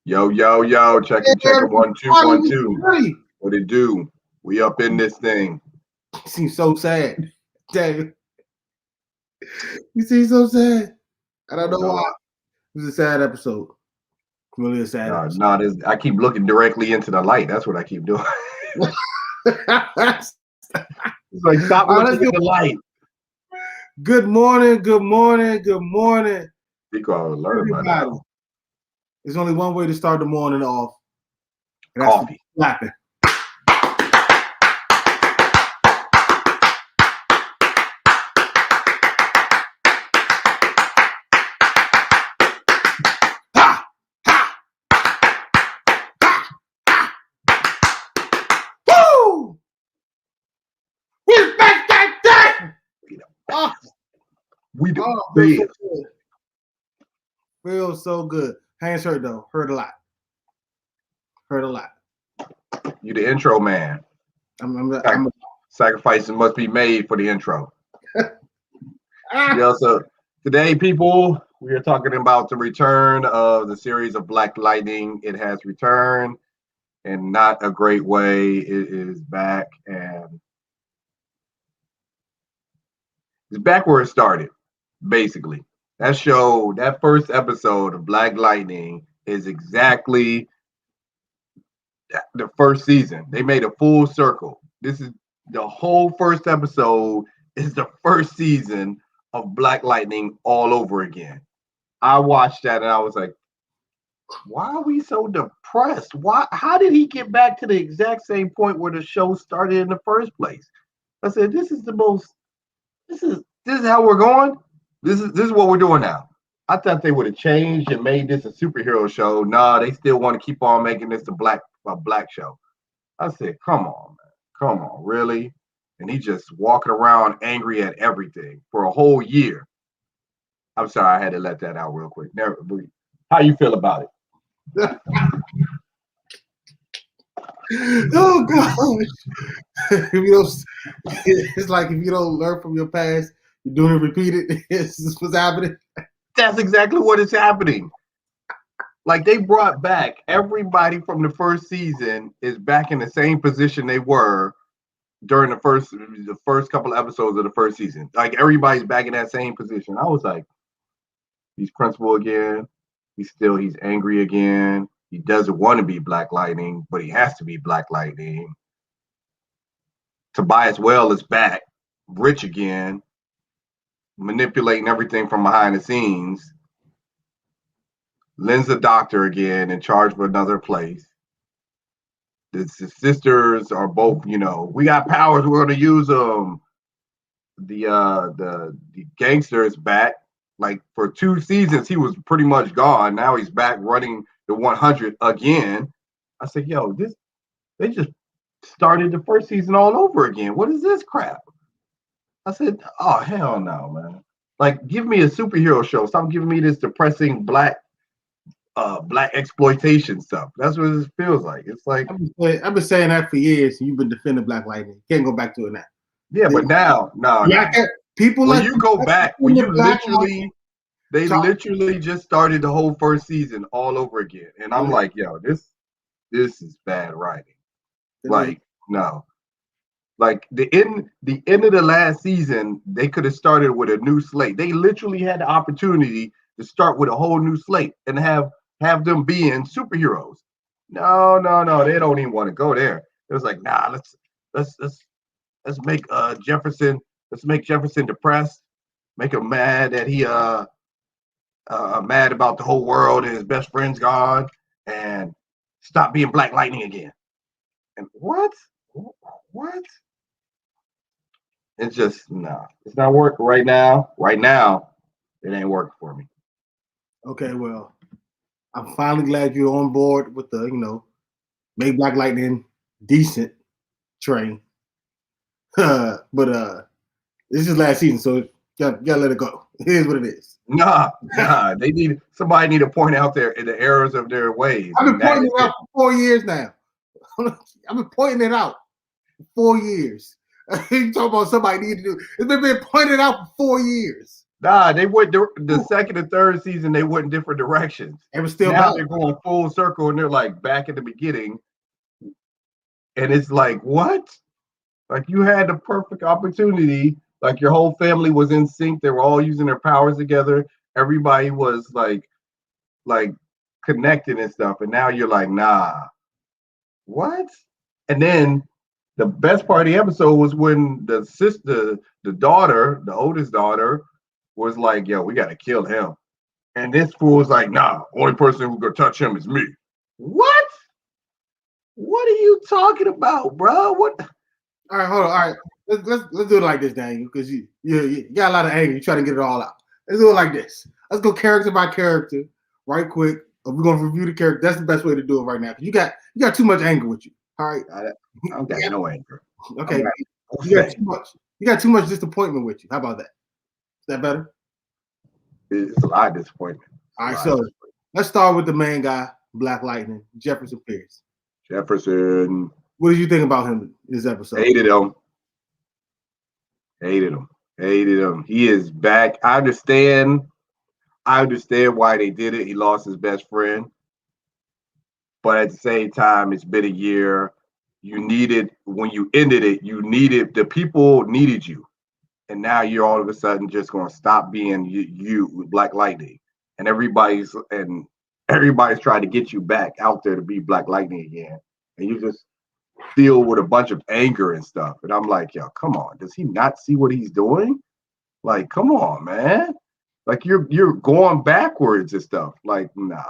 Yo, yo, yo, checking, checking, 1 2 1 2. Hey, What it do? We up in this thing. you seem so sad. Damn. You seem so sad. I don't know No, why. It was a sad episode. Really a sad episode. no, I keep looking directly into the light. That's what I keep doing. It's like stop looking at the light. Good morning, good morning, good morning. People are alert by now. There's only one way to start the morning off. And that's coffee. Clapping. Woo! We back that day! We do. Feels so good. Hands hurt though. Hurt a lot. You the intro man. Sacrifices must be made for the intro. So today, people, we are talking about the return of the series of Black Lightning. It has returned in not a great way. It is back, and it's back where it started, basically. That show, that first episode of Black Lightning is exactly the first season. They made a full circle. This is the whole first episode is the first season of Black Lightning all over again. I watched that and I was like, why are we so depressed? How did he get back to the exact same point where the show started in the first place? I said, this is how we're going. This is what we're doing now. I thought they would have changed and made this a superhero show. No, they still want to keep on making this a black show. I said, come on, man. Come on, really? And he just walking around angry at everything for a whole year. I'm sorry, I had to let that out real quick. How you feel about it? Oh gosh. It's like if you don't learn from your past, you're doing it repeated. This is what's happening. That's exactly what is happening. Like they brought back everybody from the first season is back in the same position they were during the first couple of episodes of the first season. Like everybody's back in that same position. I was like, he's principal again. He's angry again. He doesn't want to be Black Lightning, but he has to be Black Lightning. Tobias Well is back, rich again, manipulating everything from behind the scenes. Lynn's a doctor again, in charge of another place. The sisters are both, we got powers, we're going to use them. The gangster is back. Like for 2 seasons, he was pretty much gone. Now he's back running the 100 again. I said, yo, they just started the first season all over again. What is this crap? I said, oh, hell no, man. Like, give me a superhero show. Stop giving me this depressing black exploitation stuff. That's what it feels like. It's like I've been saying that for years. You've been defending Black Lightning. Can't go back to it now. Yeah, but now, no. People when you go back, when you literally just started the whole first season all over again, and I'm like, yo, this is bad writing. Like, no. Like the end of the last season, they could have started with a new slate. They literally had the opportunity to start with a whole new slate and have them being superheroes. No, they don't even want to go there. It was like, nah, let's make Jefferson. Let's make Jefferson depressed. Make him mad that he mad about the whole world and his best friend's gone, and stop being Black Lightning again. And what? It's just no. It's not working right now. Right now, it ain't working for me. Okay, well, I'm finally glad you're on board with the, make Black Lightning decent train. But this is last season, so you gotta let it go. It is what it is. Nah. Somebody need to point out the errors of their ways. I've been pointing it out for 4 years now. I've been pointing it out for 4 years. You talking about somebody need to do? It's been pointed out for 4 years. Nah, they went the second and third season. They went in different directions. It was still now back. they're going full circle, and they're like back at the beginning, and it's like what? Like you had the perfect opportunity. Like your whole family was in sync. They were all using their powers together. Everybody was like connected and stuff. And now you're like, nah, what? And then the best part of the episode was when the sister, the daughter, the oldest daughter, was like, yo, we gotta kill him. And this fool was like, nah, only person who's gonna touch him is me. What? What are you talking about, bro? What? All right, hold on. All right, let's do it like this, Daniel, because you got a lot of anger. You try to get it all out. Let's do it like this. Let's go character by character, right quick. We're gonna review the character. That's the best way to do it right now. Because you got too much anger with you. All right. I don't got no anger. Okay. You got too much. You got too much disappointment with you. How about that? Is that better? It's a lot of disappointment. All right, so let's start with the main guy, Black Lightning, Jefferson Pierce. Jefferson. What did you think about him this episode? Hated him. Hated him. Hated him. He is back. I understand why they did it. He lost his best friend. But at the same time, it's been a year. You needed, when you ended it, the people needed you. And now you're all of a sudden just going to stop being you, Black Lightning. And everybody's trying to get you back out there to be Black Lightning again. And you just deal with a bunch of anger and stuff. And I'm like, yo, come on. Does he not see what he's doing? Like, come on, man. Like you're going backwards and stuff. Like, nah.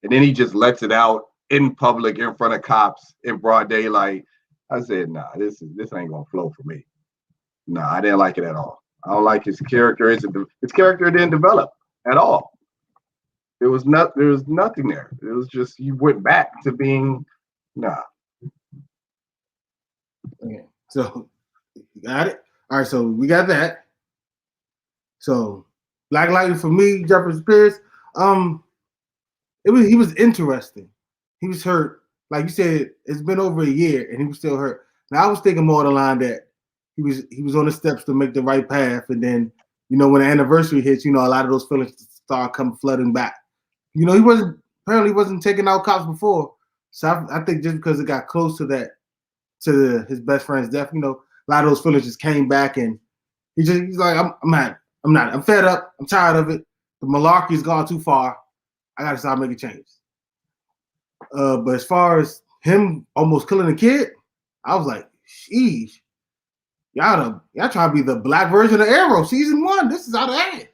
And then he just lets it out in public, in front of cops, in broad daylight. I said, nah, this ain't gonna flow for me. Nah, I didn't like it at all. I don't like his character. His character didn't develop at all. There was nothing there. It was just you went back to being nah. Okay. So you got it? All right, so we got that. So Black Lightning for me, Jefferson Pierce. He was interesting. He was hurt. Like you said, it's been over a year and he was still hurt. Now I was thinking more on the line that he was on the steps to make the right path, and then when the anniversary hits, a lot of those feelings start coming flooding back. He wasn't taking out cops before, so I think just because it got close to that, his best friend's death, a lot of those feelings just came back, and he's like, I'm fed up, I'm tired of it. The malarkey's gone too far. I gotta start making changes. But as far as him almost killing a kid, I was like, sheesh. Y'all try to be the black version of Arrow season 1. This is out of hand.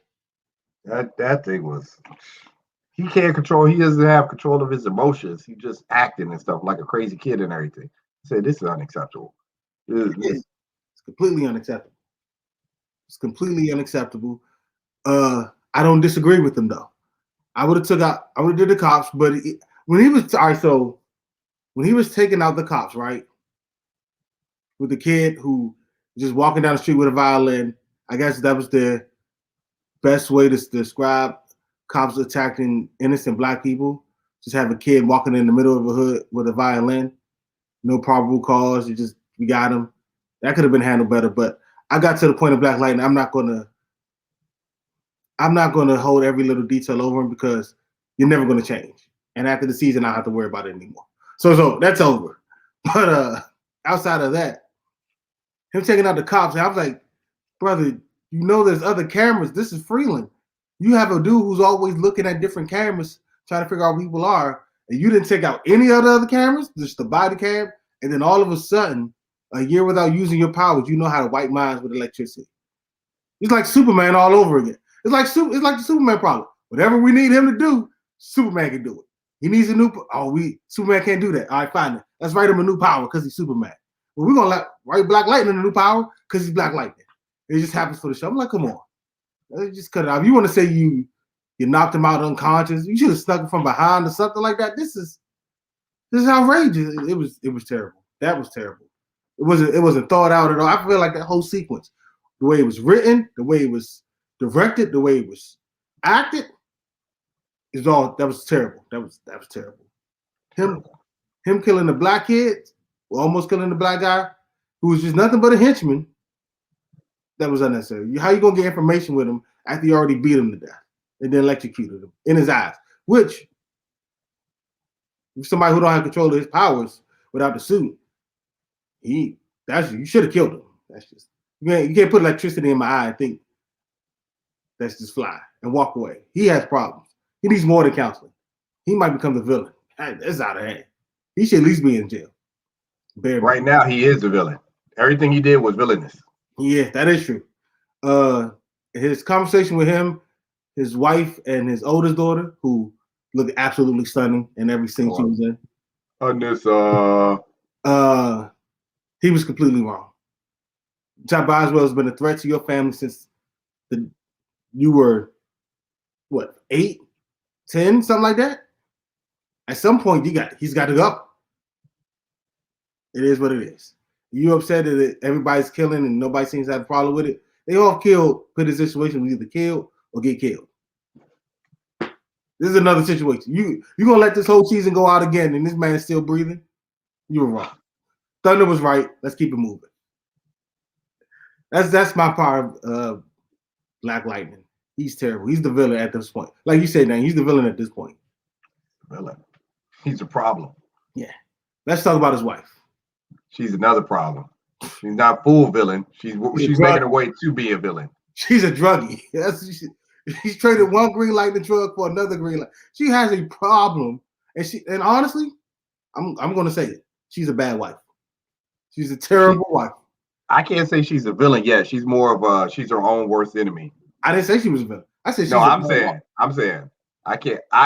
That thing was. He can't control. He doesn't have control of his emotions. He just acting and stuff like a crazy kid and everything. I said, this is unacceptable. It's completely unacceptable. It's completely unacceptable. I don't disagree with him though. I would have did the cops, but when he was taking out the cops, right, with the kid who just walking down the street with a violin, I guess that was the best way to describe cops attacking innocent black people. Just have a kid walking in the middle of a hood with a violin, no probable cause. We got him. That could have been handled better, but I got to the point of Black Lightning. I'm not gonna hold every little detail over him because you're never gonna change. And after the season, I don't have to worry about it anymore. So that's over. But outside of that, him taking out the cops, I was like, brother, there's other cameras. This is Freeland. You have a dude who's always looking at different cameras, trying to figure out who people are, and you didn't take out any other cameras, just the body cam, and then all of a sudden, a year without using your powers, you know how to wipe minds with electricity. It's like Superman all over again. It's like the Superman problem. Whatever we need him to do, Superman can do it. He needs a new. Superman can't do that. All right, fine. Let's write him a new power because he's Superman. Well, we're gonna write Black Lightning a new power because he's Black Lightning. It just happens for the show. I'm like, come on, let's just cut it off. You want to say you knocked him out unconscious? You should have snuck him from behind or something like that. This is outrageous. It was terrible. That was terrible. It wasn't thought out at all. I feel like that whole sequence, the way it was written, the way it was directed, the way it was acted, that was terrible. That was terrible. Him killing the black kid, or almost killing the black guy, who was just nothing but a henchman, that was unnecessary. How you gonna get information with him after he already beat him to death and then electrocuted him in his eyes. Which somebody who don't have control of his powers without the suit, you should have killed him. That's just you can't put electricity in my eye and think that's just fly and walk away. He has problems. He needs more than counseling. He might become the villain. That's out of hand. He should at least be in jail. Right now, he is the villain. Everything he did was villainous. Yeah, that is true. His conversation with him, his wife, and his oldest daughter, who looked absolutely stunning in every scene she was in. On this, he was completely wrong. John Boswell has been a threat to your family since you were, what, 8, 10, something like that? At some point, he's got to go. It is what it is. You upset that everybody's killing and nobody seems to have a problem with it. They all put in a situation where either killed or get killed. This is another situation. You gonna let this whole season go out again and this man's still breathing? You were wrong. Thunder was right. Let's keep it moving. That's my part of Black Lightning. He's terrible. He's the villain at this point. Like you said, Dan, he's the villain at this point. Villain. He's a problem. Yeah. Let's talk about his wife. She's another problem. She's not full villain. She's making her way to be a villain. She's a druggie. She's traded one green lightning drug for another green light. She has a problem, and honestly, I'm going to say it. She's a bad wife. She's a terrible wife. I can't say she's a villain yet. She's more of she's her own worst enemy. I didn't say she was a villain. I said she's I'm saying I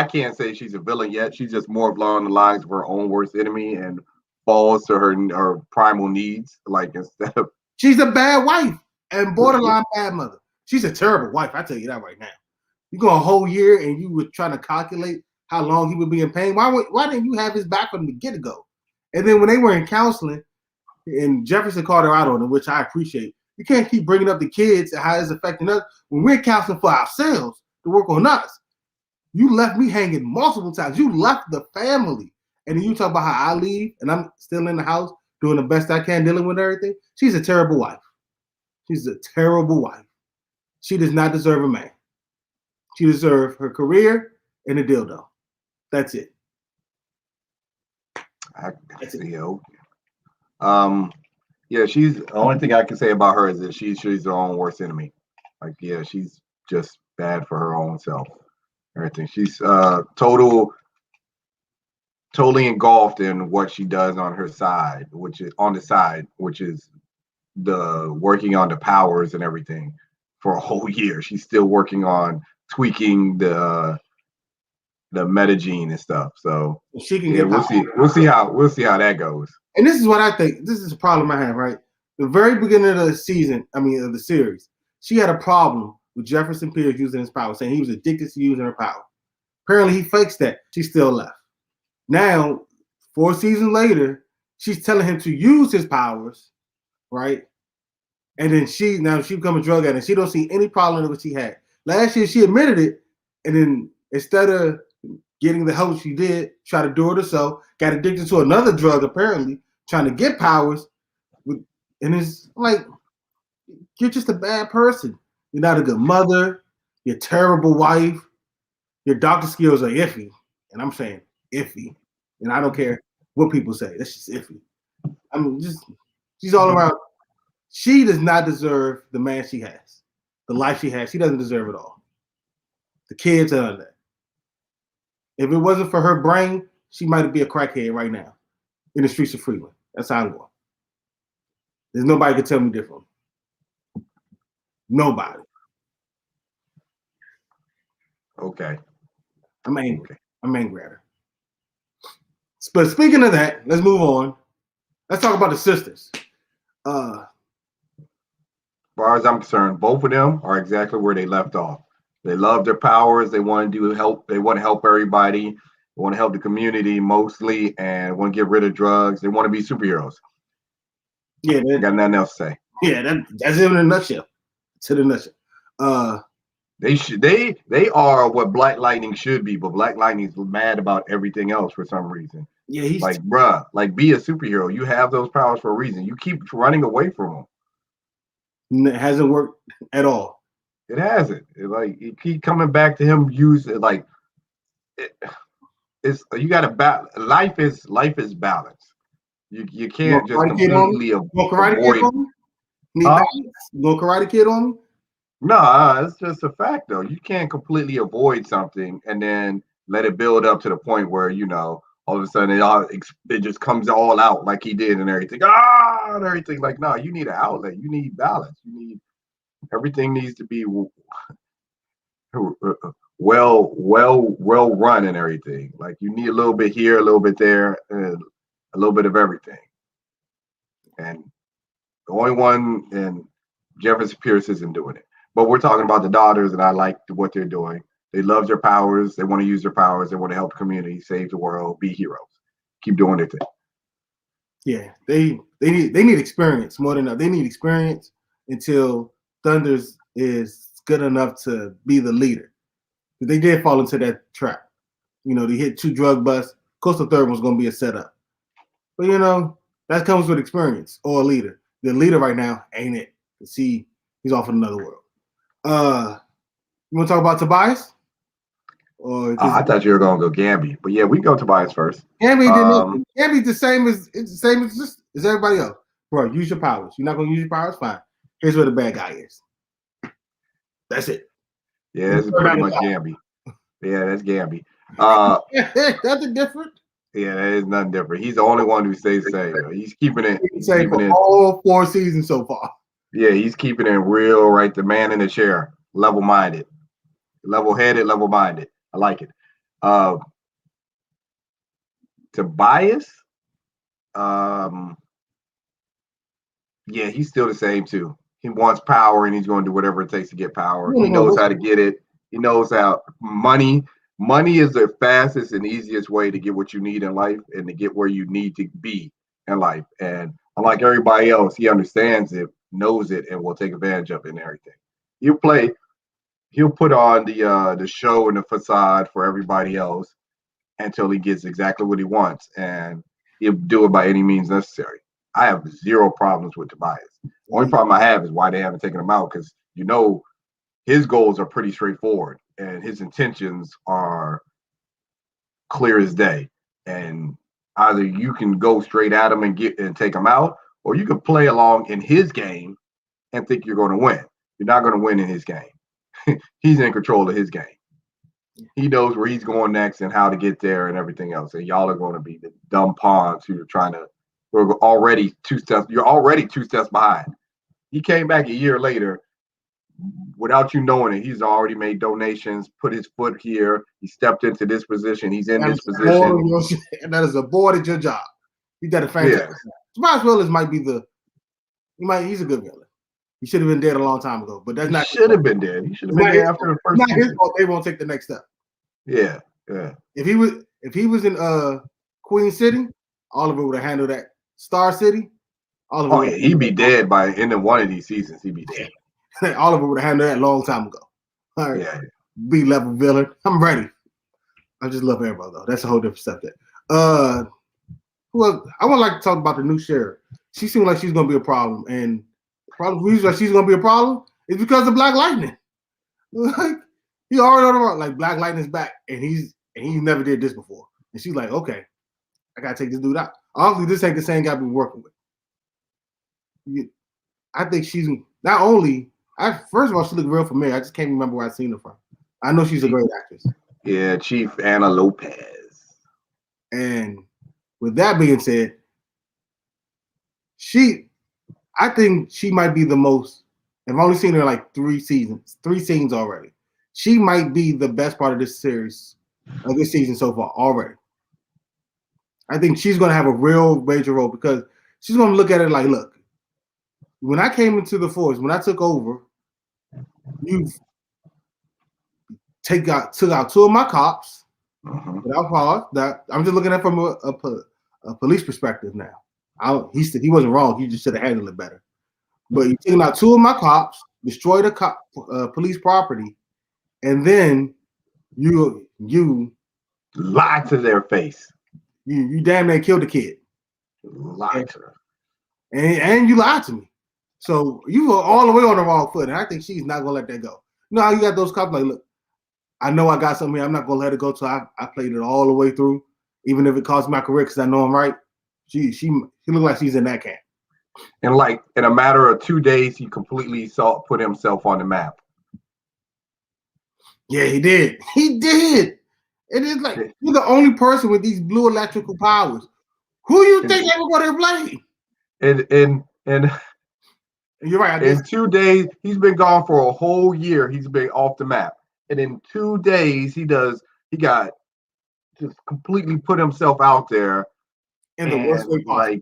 can't say she's a villain yet. She's just more along the lines of her own worst enemy and falls to her primal needs. Like instead of she's a bad wife and borderline bad mother. She's a terrible wife. I tell you that right now. You go a whole year and you were trying to calculate how long he would be in pain. Why didn't you have his back from the get-go? And then when they were in counseling, and Jefferson called her out on it, which I appreciate. You can't keep bringing up the kids and how it's affecting us when we're counseling for ourselves to work on us. You left me hanging multiple times. You left the family. And then you talk about how I leave and I'm still in the house doing the best I can, dealing with everything. She's a terrible wife. She's a terrible wife. She does not deserve a man. She deserves her career and a dildo. That's it. Yeah, she's the only thing I can say about her is that she's her own worst enemy. Like, yeah, she's just bad for her own self. Everything. She's totally engulfed in what she does on her side, which is the working on the powers and everything for a whole year. She's still working on tweaking the metagene and stuff. So she can we'll see how that goes. And this is what I think. This is a problem I have, right? The very beginning of the season, of the series, she had a problem with Jefferson Pierce using his power, saying he was addicted to using her power. Apparently, he fakes that. She still left. Now, 4 seasons later, she's telling him to use his powers, right? And then she become a drug addict. And she don't see any problem with what she had. Last year, she admitted it, and then instead of getting the help she did, try to do it herself, got addicted to another drug, apparently, trying to get powers. And it's like, you're just a bad person. You're not a good mother. You're a terrible wife. Your doctor skills are iffy. And I'm saying iffy. And I don't care what people say. That's just iffy. She's all around. She does not deserve the man she has, the life she has. She doesn't deserve it all. The kids are that. If it wasn't for her brain, she might be a crackhead right now in the streets of Freeland. That's how I'm going. There's nobody can tell me different. Nobody. Okay. I'm angry. Okay. I'm angry at her. But speaking of that, let's move on. Let's talk about the sisters. As far as I'm concerned, both of them are exactly where they left off. They love their powers. They want to help. They want to help everybody. They want to help the community mostly, and want to get rid of drugs. They want to be superheroes. Yeah, I got nothing else to say. Yeah, that's it in a nutshell. To the nutshell. They are what Black Lightning should be, but Black Lightning's mad about everything else for some reason. Yeah, he's like, bruh, like be a superhero. You have those powers for a reason. You keep running away from them. It hasn't worked at all. It hasn't. You keep coming back to him. Use it like it's you got to balance. Life is balance. You You can't want just Karate Kid on me? completely You want Karate Kid avoid. on me? Need Huh? balance? You want Karate Kid on me? No, it's just a fact though. You can't completely avoid something and then let it build up to the point where all of a sudden it just comes all out like he did and everything. And everything. Like no, you need an outlet. You need balance. Everything needs to be well run and everything. Like you need a little bit here, a little bit there, and a little bit of everything. And the only one and Jefferson Pierce isn't doing it. But we're talking about the daughters, and I like what they're doing. They love their powers. They want to use their powers. They want to help the community, save the world, be heroes. Keep doing their thing. Yeah, they need experience more than enough. They need experience until Thunders is good enough to be the leader. They did fall into that trap. They hit 2 drug busts. Of course, the third one's going to be a setup. But that comes with experience or a leader. The leader right now ain't it. See, he's off in another world. You want to talk about Tobias? I thought you were going to go Gamby, but yeah, we can go Tobias first. Gamby didn't. Gamby's the same as everybody else. Bro, use your powers. You're not going to use your powers? Fine. Here's where the bad guy is. That's it. Yeah, it's pretty much Gamby. Yeah, that's Gamby. Nothing different. Yeah, that is nothing different. He's the only one who stays the same. He's keeping it. All 4 seasons so far. Yeah, he's keeping it real, right? The man in the chair, level-minded, level-headed, level-minded. I like it. Tobias, yeah, he's still the same too. He wants power, and he's going to do whatever it takes to get power. He knows how to get it. He knows how money is the fastest and easiest way to get what you need in life and to get where you need to be in life. And unlike everybody else, he understands it, knows it, and will take advantage of it and everything. He'll put on the show and the facade for everybody else until he gets exactly what he wants, and he'll do it by any means necessary. I have zero problems with Tobias. The only problem I have is why they haven't taken him out, because his goals are pretty straightforward and his intentions are clear as day. And either you can go straight at him and take him out, or you can play along in his game and think you're going to win. You're not going to win in his game. He's in control of his game. He knows where he's going next and how to get there and everything else. And y'all are going to be the dumb pawns who are already 2 steps. You're already 2 steps behind. He came back a year later without you knowing it. He's already made donations, put his foot here. He stepped into this position. He's in this position. And that is aborted your job. He did a fantastic job. Tobias Willis might be he's a good villain. He should have been dead a long time ago, but that's not. He should have been dead. He should have been dead after the first. Not his fault. They won't take the next step. Yeah. If he was in Queen City, Oliver would have handled that. Star City, Oliver. Oh yeah, he'd be dead by end of one of these seasons. He'd be dead. Oliver would have handled that a long time ago. All right. Yeah. B-level villain. I'm ready. I just love everybody though. That's a whole different stuff there. I would like to talk about the new sheriff. She seems like she's gonna be a problem, and the reason she's gonna be a problem is because of Black Lightning. Like he already on the like Black Lightning's back, and he never did this before. And she's like, okay, I gotta take this dude out. Honestly, this ain't the same guy I've been working with. I think she's not only. First of all, she looked real familiar. I just can't remember where I seen her from. I know she's a great actress. Yeah, Chief Anna Lopez. And with that being said, I think she might be the most. I've only seen her like 3 scenes already. She might be the best part of this series, of this season so far already. I think she's going to have a real major role because she's going to look at it like, look, when I came into the force, when I took over, you took out 2 of my cops without pause. That I'm just looking at it from a police perspective now. He wasn't wrong. He just should have handled it better. But you taking out 2 of my cops, destroyed a police property, and then you lied to their face. You damn near killed the kid. Lied to her. And you lied to me. So you were all the way on the wrong foot, and I think she's not gonna let that go. No, you got those cops like, look, I know I got something here. I'm not gonna let it go till I played it all the way through, even if it costs my career because I know I'm right. She looked like she's in that camp. And like in a matter of 2 days, he completely put himself on the map. Yeah, he did. He did. It is like you're the only person with these blue electrical powers. Who you think everybody play? And you're right. In 2 days, he's been gone for a whole year. He's been off the map. And in 2 days, he got just completely put himself out there. In the worst way possible.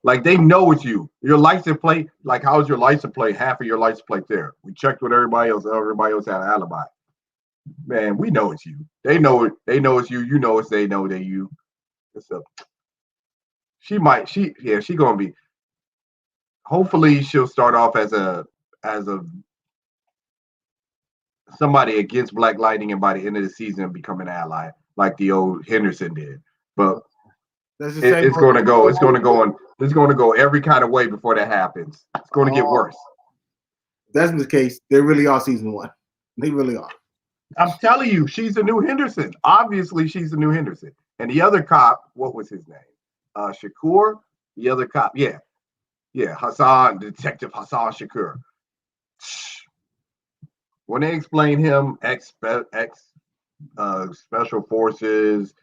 Like they know it's you. Your license plate, like how's your license plate? Half of your license plate there. We checked with everybody else. Everybody else had an alibi. Man, we know it's you. They know it. They know it's you. You know it's they know they you. So she gonna be. Hopefully, she'll start off as a somebody against Black Lightning, and by the end of the season, become an ally like the old Henderson did. But it's going to go. It's going to go on. It's going to go every kind of way before that happens. It's going to get worse. That's the case. They really are season 1. They really are. I'm telling you, she's the new Henderson. Obviously, she's the new Henderson. And the other cop, what was his name? Shakur. The other cop, yeah, Hassan, Detective Hassan Shakur. When they explain him, special forces,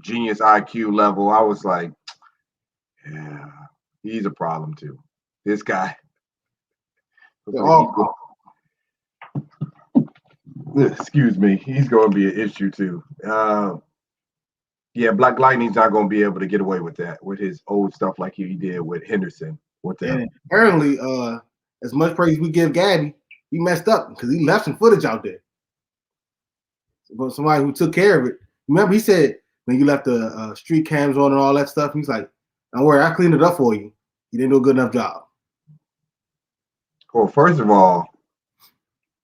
genius IQ level, I was like, yeah, he's a problem too. This guy. Excuse me, he's going to be an issue too. Yeah, Black Lightning's not going to be able to get away with that with his old stuff like he did with Henderson. What the hell? Apparently, as much praise we give Gabby, he messed up because he left some footage out there. But somebody who took care of it. Remember, he said when you left the street cams on and all that stuff, he's like, "Don't worry, I cleaned it up for you. You didn't do a good enough job." Well, first of all,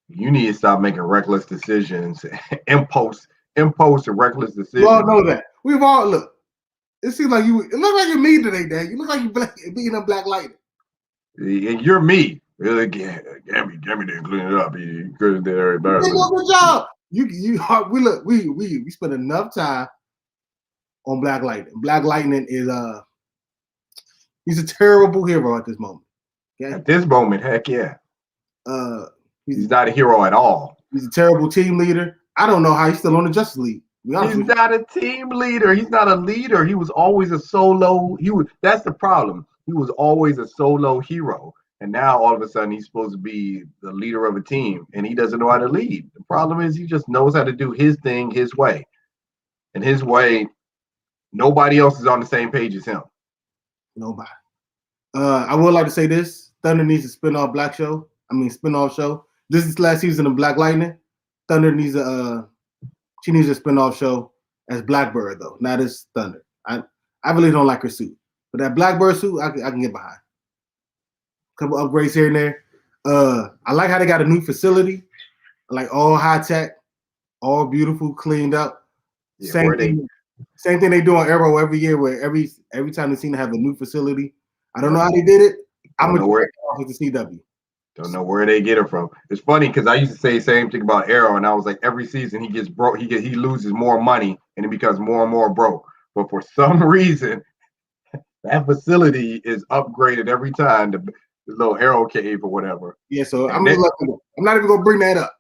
you need to stop making reckless decisions, impulse and reckless decisions. We all know that. We've all look. It seems like you. It looks like you're me today, Dan. You look like you're beating up Black Lightning. And you're me. Gabby didn't clean it up. He couldn't do very bad. Good job. We spent enough time on Black Lightning. Black Lightning is he's a terrible hero at this moment. Okay? At this moment, heck yeah. He's not a hero at all. He's a terrible team leader. I don't know how he's still on the Justice League. He's not a team leader. He's not a leader. He was always a solo. That's the problem. He was always a solo hero. And now all of a sudden he's supposed to be the leader of a team and he doesn't know how to lead. The problem is he just knows how to do his thing his way. And his way, nobody else is on the same page as him. Nobody. I would like to say this. Thunder needs a spin-off show. This is last season of Black Lightning. Thunder needs she needs a spin-off show as Blackbird though, not as Thunder. I really don't like her suit. But that Blackbird suit, I can get behind. Couple upgrades here and there. I like how they got a new facility, like all high tech, all beautiful, cleaned up. Yeah, same thing they do on Arrow every year, where every time they seem to have a new facility. I don't know how they did it. I'm gonna with the CW. Don't know where they get it from. It's funny because I used to say the same thing about Arrow, and I was like, every season he gets broke, he loses more money, and he becomes more and more broke. But for some reason, that facility is upgraded every time. The little Arrow cave or whatever. Yeah, so I'm not even gonna bring that up.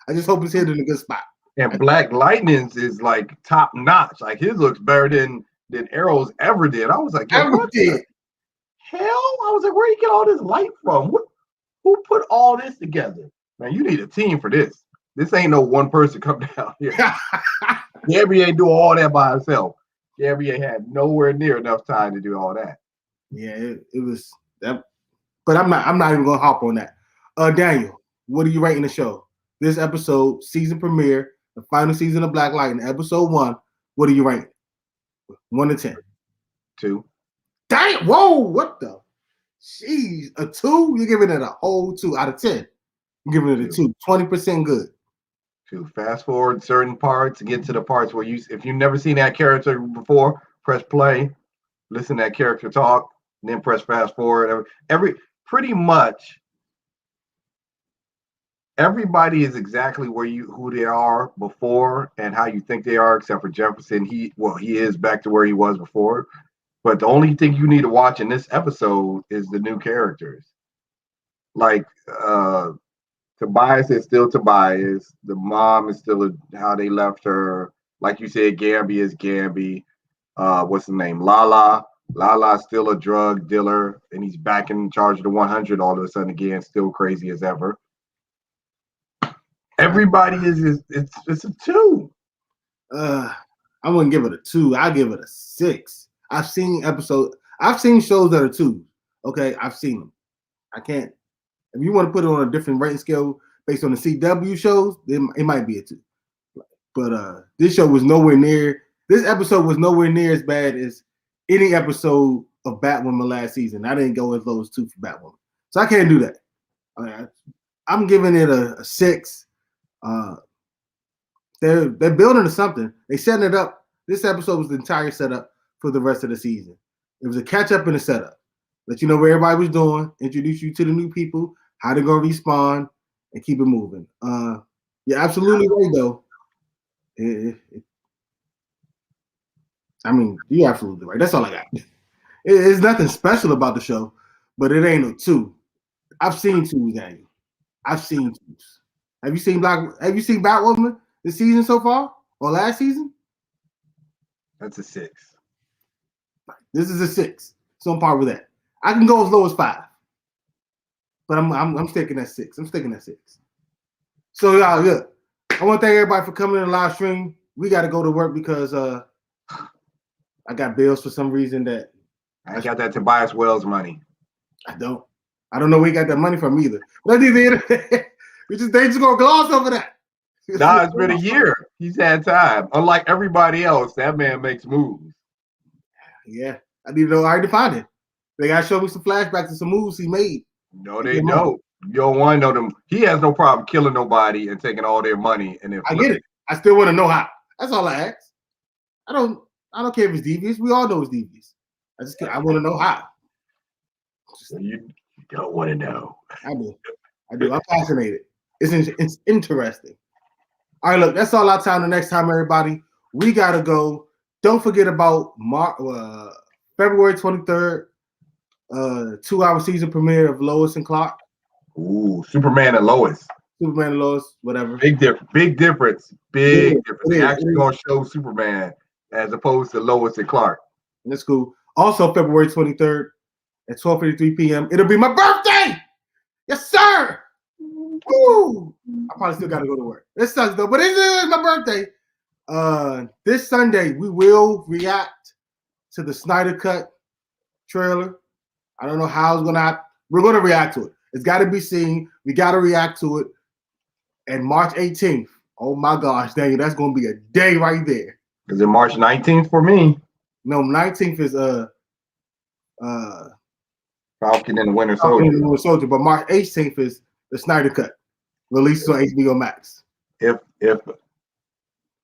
I just hope it's hit in a good spot. And Black Lightning's is like top notch. Like his looks better than Arrow's ever did. I was like, what the hell? I was like, where do you get all this light from? Who put all this together? Man, you need a team for this. This ain't no one person come down here. Gabby ain't do all that by herself. Gabby ain't had nowhere near enough time to do all that. Yeah, it was that. But I'm not even gonna hop on that. Daniel, what are you rating the show? This episode, season premiere, the final season of Black Lightning, episode 1. What are you rating? 1 to 10. 2. Damn! Whoa! What the? Jeez, a 2? You're giving it a whole 2 out of 10. You're giving it a 2. 20% good. 2. Fast forward certain parts, get to the parts where if you've never seen that character before, press play, listen to that character talk, and then press fast forward. Pretty much everybody is exactly who they are before and how you think they are, except for Jefferson. He is back to where he was before. But the only thing you need to watch in this episode is the new characters. Like Tobias is still Tobias. The mom is still how they left her. Like you said, Gamby is Gamby. What's the name? Lala. Lala's still a drug dealer, and he's back in charge of the 100 all of a sudden again, still crazy as ever. Everybody is it's a 2. I wouldn't give it a 2. I'll give it a 6. I've seen shows that are 2. Okay, I've seen them. I can't. If you want to put it on a different rating scale based on the CW shows, it might be a 2. But this show was nowhere near. This episode was nowhere near as bad as any episode of Batwoman last season. I didn't go as low as 2 for Batwoman, so I can't do that. I'm giving it a 6. They're building to something. They setting it up. This episode was the entire setup for the rest of the season. It was a catch up and a setup. Let you know where everybody was doing, introduce you to the new people, how they're gonna respawn, and keep it moving. You're absolutely right though. I mean, you're absolutely right. That's all I got. It's nothing special about the show, but it ain't no 2. I've seen 2s, Daniel. I've seen 2s. Have you seen Batwoman this season so far or last season? That's a 6. This is a 6. So I'm par with that. I can go as low as 5, but I'm sticking at 6. I'm sticking at 6. So y'all, look, I want to thank everybody for coming in the live stream. We got to go to work because I got bills for some reason that I ain't got that Tobias Wells money. I don't know where he got that money from either. But they just gonna gloss over that. Nah, it's been a year. He's had time. Unlike everybody else, that man makes moves. Yeah, I need to know how to find it. They gotta show me some flashbacks of some moves he made. No, they don't. You don't want to know them. He has no problem killing nobody and taking all their money. And I get it. I still want to know how. That's all I ask. I don't care if it's devious. We all know it's devious. I want to know how. You don't want to know. I do. I'm fascinated. It's interesting. All right, look, that's all our time. The next time, everybody, we gotta go. Don't forget about February 23rd, 2-hour season premiere of Lois and Clark. Ooh, Superman and Lois. Superman and Lois, whatever. Big difference. They're actually gonna show Superman as opposed to Lois and Clark. That's cool. Also, February 23rd at 12:53 p.m. It'll be my birthday. Yes, sir. Woo! I probably still got to go to work. This sucks though, but it is my birthday. This Sunday we will react to the Snyder Cut trailer. I don't know how it's gonna happen. We're gonna react to it. It's got to be seen. We got to react to it. And March 18th. Oh my gosh, Daniel, that's gonna be a day right there. Is it March 19th for me? No, 19th is Falcon and the Winter Soldier. But March 18th is the Snyder Cut, released on HBO Max. If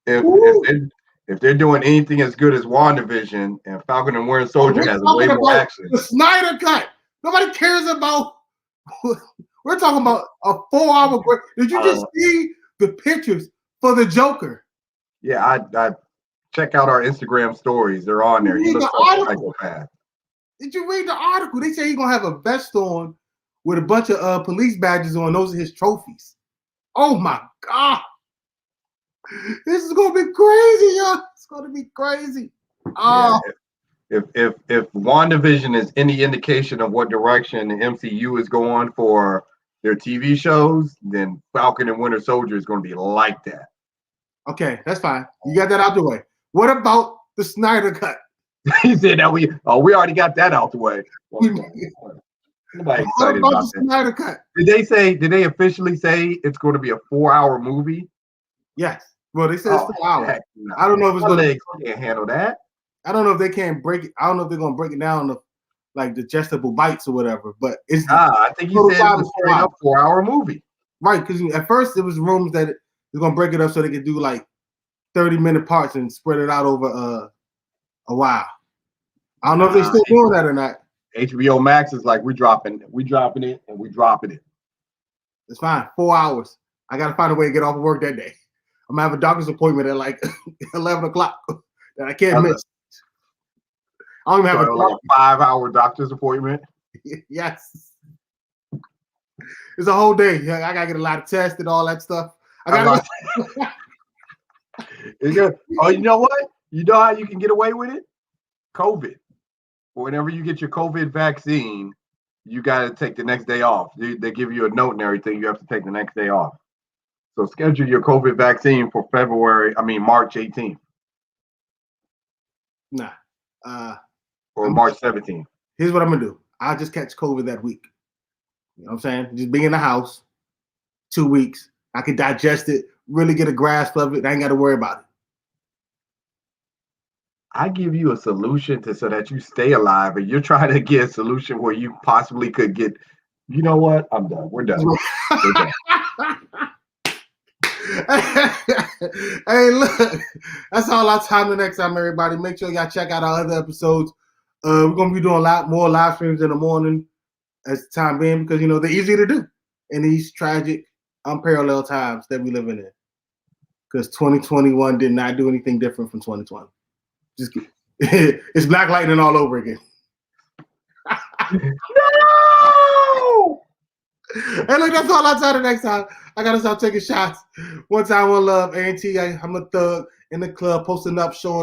they're doing anything as good as WandaVision and Falcon and Winter Soldier has way more action. The Snyder Cut. Nobody cares about. We're talking about a 4-hour break. Did you just see the pictures for the Joker? Yeah, I check out our Instagram stories. They're on there. He looks like a psychopath. Did you read the article? They say he's gonna have a vest on with a bunch of police badges on. Those are his trophies. Oh my god, this is gonna be crazy, yo! It's gonna be crazy. Oh, yeah, if WandaVision is any indication of what direction the MCU is going for their TV shows, then Falcon and Winter Soldier is going to be like that. Okay, that's fine. You got that out the way. What about the Snyder Cut? He said that we already got that out the way. Nobody excited about the Snyder Cut? Did they officially say it's going to be a 4-hour movie? Yes. Well, they said it's 4 hours. No. I don't know if it's going to can't handle that. I don't know if they can break it. I don't know if they're going to break it down to like digestible bites or whatever. But it's I think he said it was straight up 4-hour movie. Right, because at first it was rumors that they're going to break it up so they could do like 30-minute parts and spread it out over a while. I don't know if they're still doing that or not. HBO Max is like, we dropping it and we dropping it. It's fine. 4 hours. I got to find a way to get off of work that day. I'm gonna have a doctor's appointment at like 11 o'clock that I can't miss. I don't even have like a 5-hour doctor's appointment. Yes. It's a whole day. I gotta get a lot of tests and all that stuff. Oh, you know what? You know how you can get away with it? COVID. Whenever you get your COVID vaccine, you got to take the next day off. They give you a note and everything. You have to take the next day off. So schedule your COVID vaccine for March 18th. Nah. Or March 17th. Here's what I'm going to do. I'll just catch COVID that week. You know what I'm saying? Just be in the house 2 weeks. I can digest it, really get a grasp of it. I ain't got to worry about it. I give you a solution so that you stay alive, and you're trying to get a solution where you possibly could get, you know what? I'm done. We're done. We're done. Hey, look, that's all our time the next time, everybody. Make sure y'all check out our other episodes. We're going to be doing a lot more live streams in the morning as the time being because, you know, they're easy to do in these tragic, unparalleled times that we live in. Because 2021 did not do anything different from 2020. Just it's Black Lightning all over again. No! Hey, look, that's all I tell you next time. I gotta stop taking shots. One time, one love, A&T. I'm a thug in the club, posting up, showing